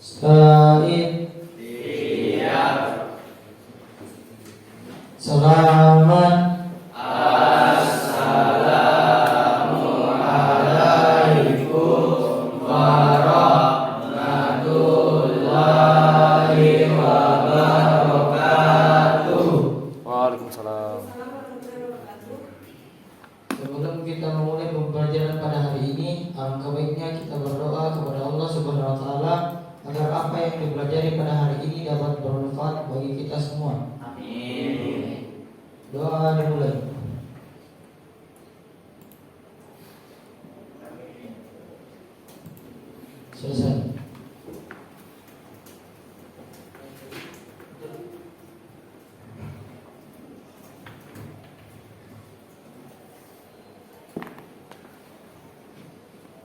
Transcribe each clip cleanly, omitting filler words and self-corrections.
Said. Siap. Selamat. Assalamualaikum warahmatullahi wabarakatuh. Waalaikumsalam. Sebelum kita memulai pembelajaran pada hari ini, alangkah baiknya kita berdoa kepada Allah Subhanahu wa taala agar apa yang dipelajari pada hari ini dapat bermanfaat bagi kita semua. Amin. Doa dimulai. Selesai.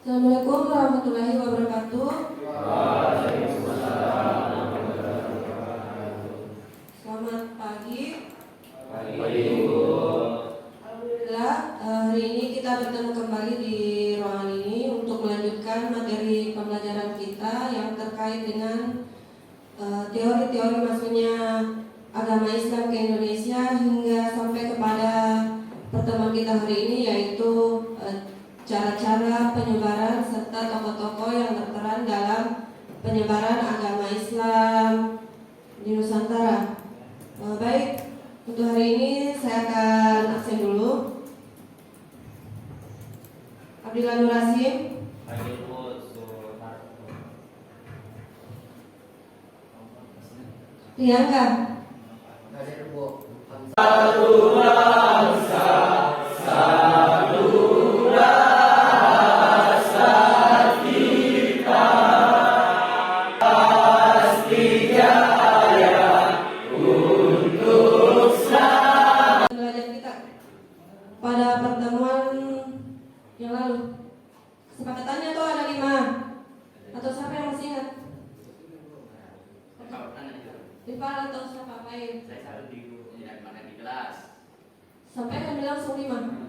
Assalamualaikum warahmatullahi wabarakatuh. Selamat pagi. Alhamdulillah, hari ini kita bertemu kembali di ruangan ini untuk melanjutkan materi pembelajaran kita yang terkait dengan teori-teori masuknya agama Islam ke Indonesia hingga sampai kepada pertemuan kita hari ini, yaitu cara-cara penyebaran serta tokoh-tokoh yang berperan dalam penyebaran agama Islam di Nusantara. Baik, untuk hari ini saya akan absen dulu. Abdillah Nur Hasim, Priyanka, Satu bangsa, satu rasa kita pasti jaya untuk pembelajaran kita pada pertemuan yang lalu. Kesepakatannya tuh ada 5. Atau siapa yang masih ingat? Rifal atau siapa lain? Saya selalu tidak makan di kelas. Sampai kami langsung 5.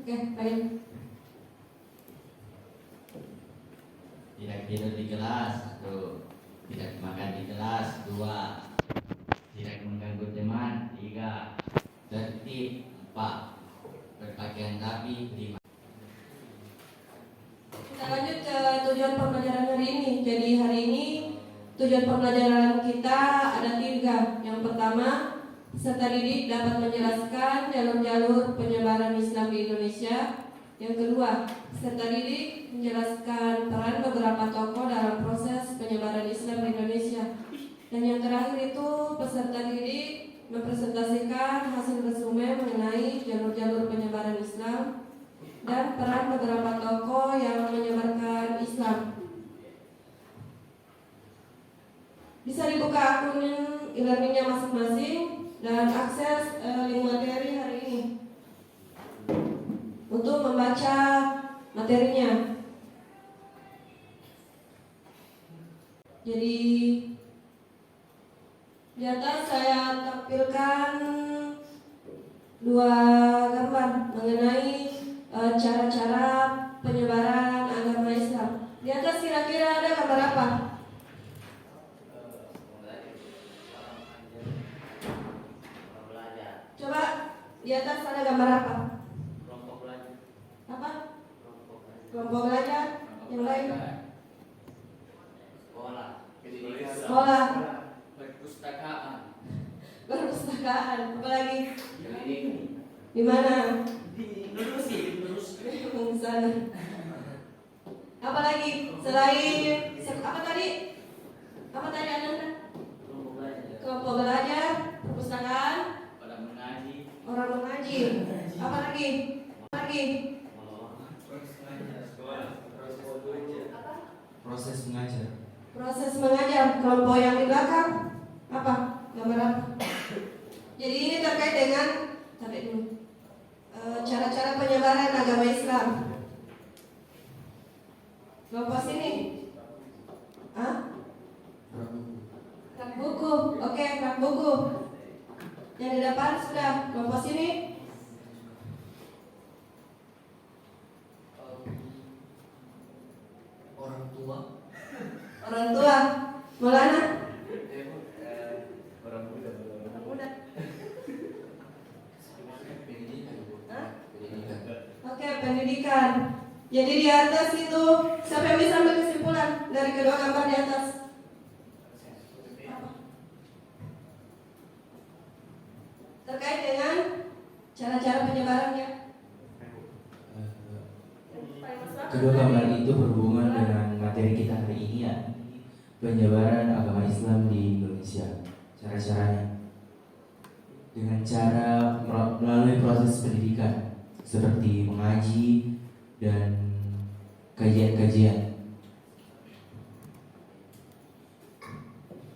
Oke, baik. Tidak tidur di kelas, 1. Tidak makan di kelas, 2. Tidak mengganggu teman, 3. Tertib, 4. Berpakaian rapi, 5. Kita lanjut ke tujuan pembelajaran hari ini. Jadi hari ini tujuan pembelajaran kita ada 3. Yang pertama, peserta didik dapat menjelaskan jalur-jalur penyebaran Islam di Indonesia. Yang kedua, peserta didik menjelaskan peran beberapa tokoh dalam proses penyebaran Islam di Indonesia. Dan yang terakhir itu peserta didik mempresentasikan hasil resume mengenai jalur-jalur penyebaran Islam dan peran beberapa tokoh yang menyebarkan Islam. Bisa dibuka akun e-learningnya masing-masing dan akses link materi hari ini untuk membaca materinya. Jadi di atas saya tampilkan 2 gambar mengenai cara-cara penyebaran agama Islam. Di atas kira-kira ada gambar apa? Coba di atas ada gambar apa? Kelompok belajar. Apa? Kelompok belajar. Yang lain? Sekolah. Sekolah. Perpustakaan. Perpustakaan. Apa lagi? Ini. Di mana? Lurus sih, lurus. Di sana. Apa lagi? Selain apa tadi? Apa tadi Anda? Kelompok belajar. Kelompok belajar, perpustakaan, Pada mengaji. orang mengaji. Apa lagi? Apa lagi? Apa? Proses mengajar. Proses mengajar. Kelompok yang di belakang apa? Gambar apa? Jadi ini terkait dengan cara-cara penyebaran agama Islam. Kelompok sini. Hah? Rak buku. Oke, rak buku. Yang di depan sudah. Kelompok sini. Orang tua. Orang tua. Maulana? Orang muda. Orang muda. Hah? Oke, pendidikan. Jadi di atas itu, siapa yang bisa ambil kesimpulan dari kedua gambar di atas? Apa? Terkait dengan cara-cara penyebarannya. Kedua gambar itu berhubungan dengan materi kita hari ini, ya, penyebaran agama Islam di Indonesia. Cara-caranya dengan cara melalui proses pendidikan seperti mengaji dan kajian-kajian.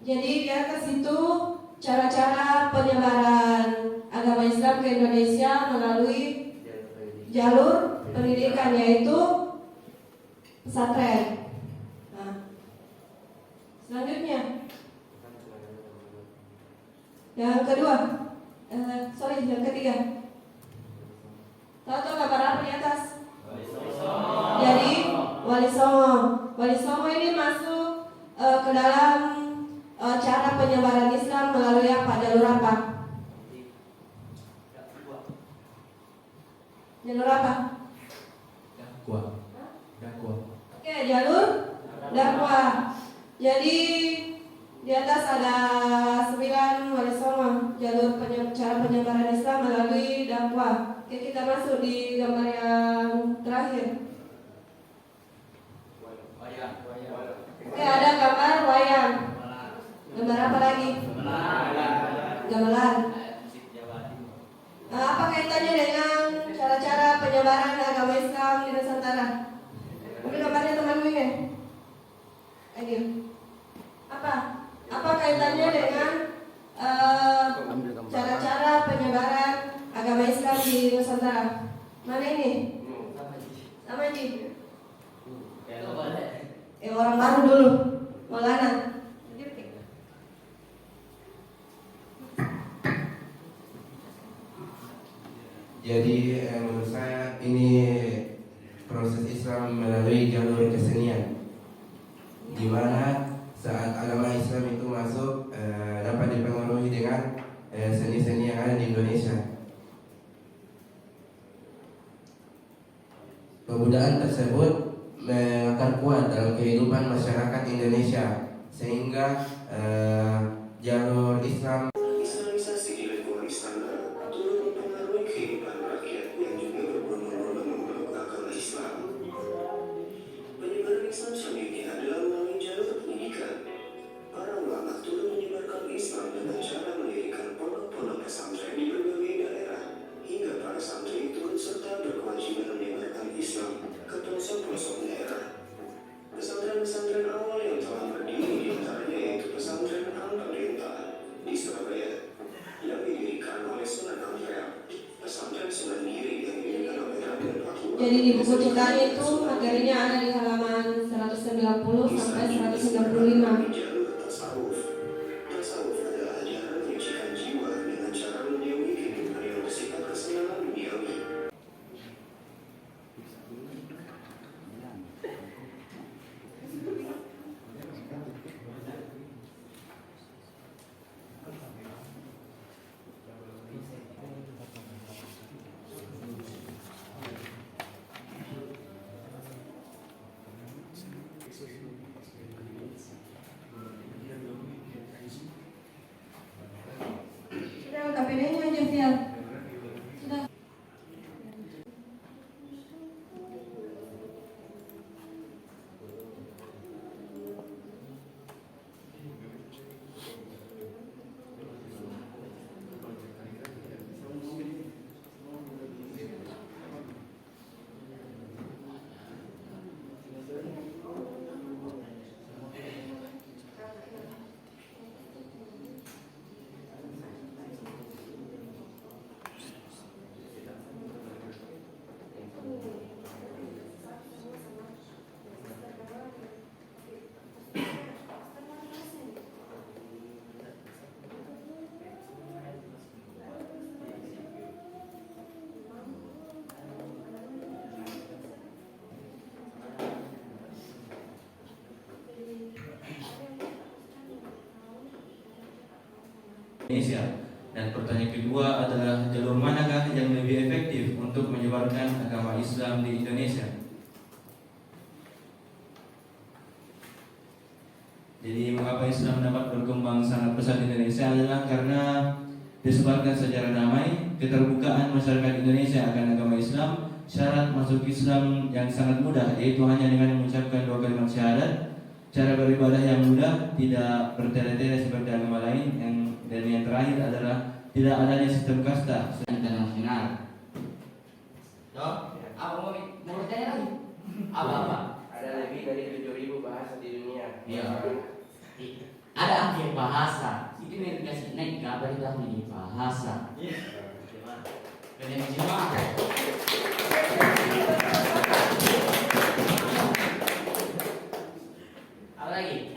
Jadi di atas itu cara-cara penyebaran agama Islam ke Indonesia melalui jalur pendidikan, yaitu pesantren. Nah, selanjutnya yang kedua, yang ketiga. Tahu gambar apa di atas? Jadi Wali Songo. Wali Songo ini masuk ke dalam cara penyebaran Islam melalui apa? Jalur apa? Jalur apa? Dakwah. Oke, jalur dakwah. Jadi di atas ada 9 Wali Songo, jalur cara penyebaran Islam melalui dakwah. Oke, kita masuk di gambar yang terakhir. Oke, ada gambar wayang. Gambar apa lagi? Gamelan. Nah, apa kaitannya dengan cara-cara penyebaran agama Islam di Nusantara? Mungkin gambarnya teman gue ya? Ayo. Apa kaitannya dengan cara-cara penyebaran agama Islam di Nusantara? Mana ini? Sama Ji. Orang baru dulu. Maulana. Jadi menurut saya ini proses Islam melalui jalur kesenian, di mana saat agama Islam itu masuk dapat dipengaruhi dengan seni-seni yang ada di Indonesia. Kebudayaan tersebut mengakar kuat dalam kehidupan masyarakat Indonesia, sehingga jalur Islam Islamisasi di lingkungan istana turut mempengaruhi kehidupan rakyat yang juga berbondong-bondong memeluk agama Islam. Penyebaran Islam selanjutnya adalah melalui jalur pendidikan. Para ulama turut menyebarkan Islam dengan cara mendirikan pondok-pondok pesantren di berbagai daerah, hingga para santri turut serta berkewajiban menyebarkan Islam ke pelosok-pelosok daerah. Pesantren-pesantren awal yang telah berdiri di antaranya yaitu pesantren Al-Padenta di Surabaya yang didirikan oleh Sunan Ampel, pesantren Sunan Giri yang didirikan oleh Raden Paku. Jadi di buku ceritanya itu materinya ada di halaman 190 sampai 195. Jalur tasawuf. Tasawuf adalah ajaran menyucikan jiwa dengan cara menjauhi kehidupan yang bersifat kesenangan duniawi. Indonesia. Dan pertanyaan kedua adalah jalur manakah yang lebih efektif untuk menyebarkan agama Islam di Indonesia? Jadi mengapa Islam dapat berkembang sangat pesat di Indonesia adalah karena disebarkan secara damai, keterbukaan masyarakat Indonesia akan agama Islam, syarat masuk Islam yang sangat mudah, yaitu hanya dengan mengucapkan 2 kalimat syahadat, cara beribadah yang mudah, tidak bertele-tele seperti agama lain, dan yang terakhir adalah tidak adanya sistem kasta Internasional. Apa mau bertanya lagi? Apa? Ada lebih dari 7.000 bahasa di dunia. Iya. Ada akhir bahasa. Itu yang dikasih naik kabar itu ahli bahasa. Penerjemah. Apa lagi?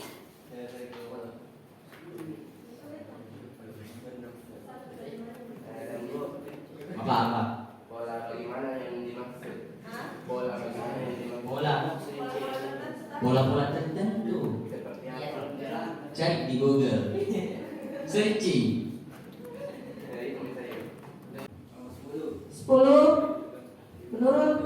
Apa? Bola bagaimana yang dimaksud? Bola bagaimana yang dimaksud? Bola tertentu. Seperti apa? Cari di Google. Searching. Itu misalnya. 10. Menurut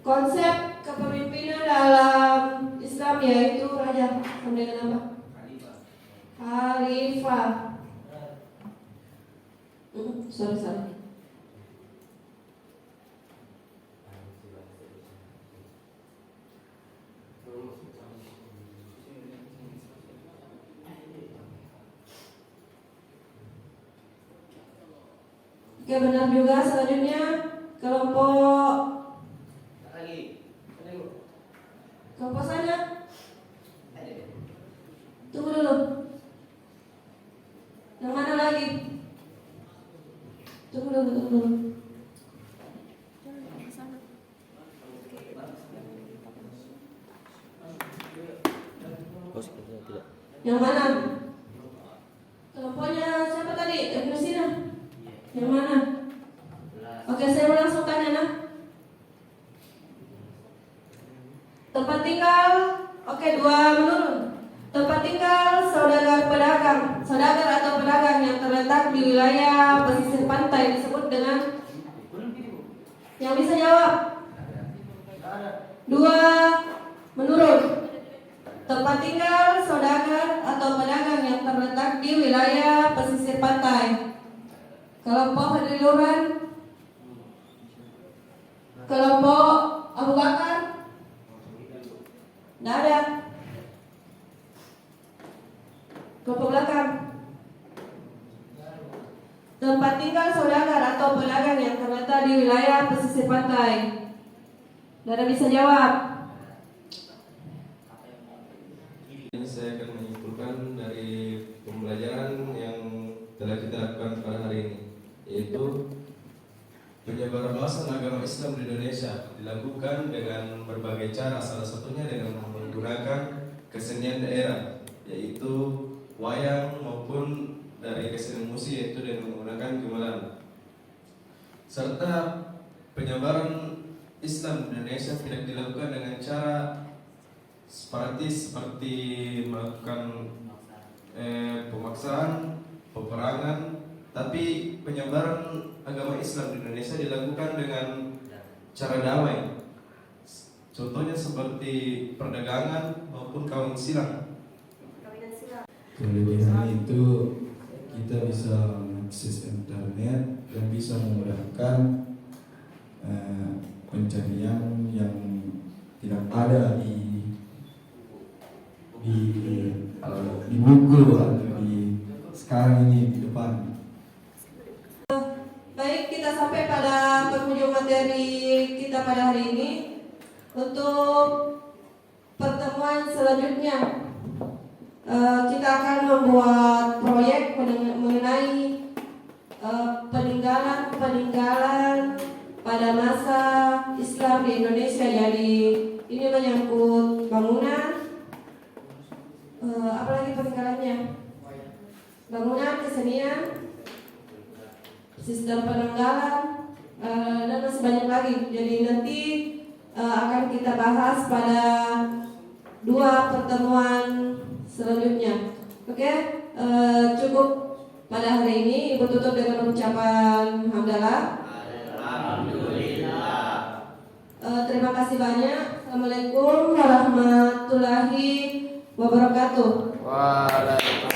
konsep kepemimpinan dalam Islam yaitu raja, sama dengan apa? Khalifah. Sorry. Oke, benar juga. Selanjutnya kelompok sana. Tunggu dulu. Yang mana lagi? Tunggu dulu. Yang mana? Kelompoknya siapa tadi? Ibnu Sina. Yang mana? Oke, saya mau langsung tanya nah. Tempat tinggal, oke, 2 menurun. Tempat tinggal saudagar atau pedagang yang terletak di wilayah pesisir pantai disebut dengan, yang bisa jawab? 2 menurun. Tempat tinggal saudagar atau pedagang yang terletak di wilayah pesisir pantai. Kelompok Hadiluran, kelompok Abu Bakar, tidak ada. Kelompok belakang, tempat tinggal saudagar atau pedagang yang terletak di wilayah pesisir pantai. Tidak ada bisa jawab. Ini saya akan menyimpulkan dari pembelajaran yang telah kita lakukan pada hari ini, yaitu penyebaran luasan agama Islam di Indonesia dilakukan dengan berbagai cara, salah satunya dengan menggunakan kesenian daerah, yaitu wayang maupun dari kesenian musik, yaitu dengan menggunakan gamelan. Serta penyebaran Islam di Indonesia tidak dilakukan dengan cara separatis seperti melakukan pemaksaan, peperangan, tapi penyebaran agama Islam di Indonesia dilakukan dengan cara damai. Contohnya seperti perdagangan maupun kawin silang. Kelebihan itu kita bisa mengakses internet dan bisa memudahkan pencarian yang tidak ada di Google atau di sekarang ini di depan. Baik, kita sampai pada penghujung materi kita pada hari ini. Untuk pertemuan selanjutnya kita akan membuat proyek mengenai peninggalan pada masa Islam di Indonesia. Jadi ini menyangkut bangunan, apalagi peninggalannya, bangunan, kesenian, sistem penanggalan, dan masih banyak lagi. Jadi nanti akan kita bahas pada 2 pertemuan selanjutnya. Oke, cukup pada hari ini. Ibu tutup dengan ucapan hamdalah. Terima kasih banyak. Assalamualaikum warahmatullahi wabarakatuh. Waalaikumsalam.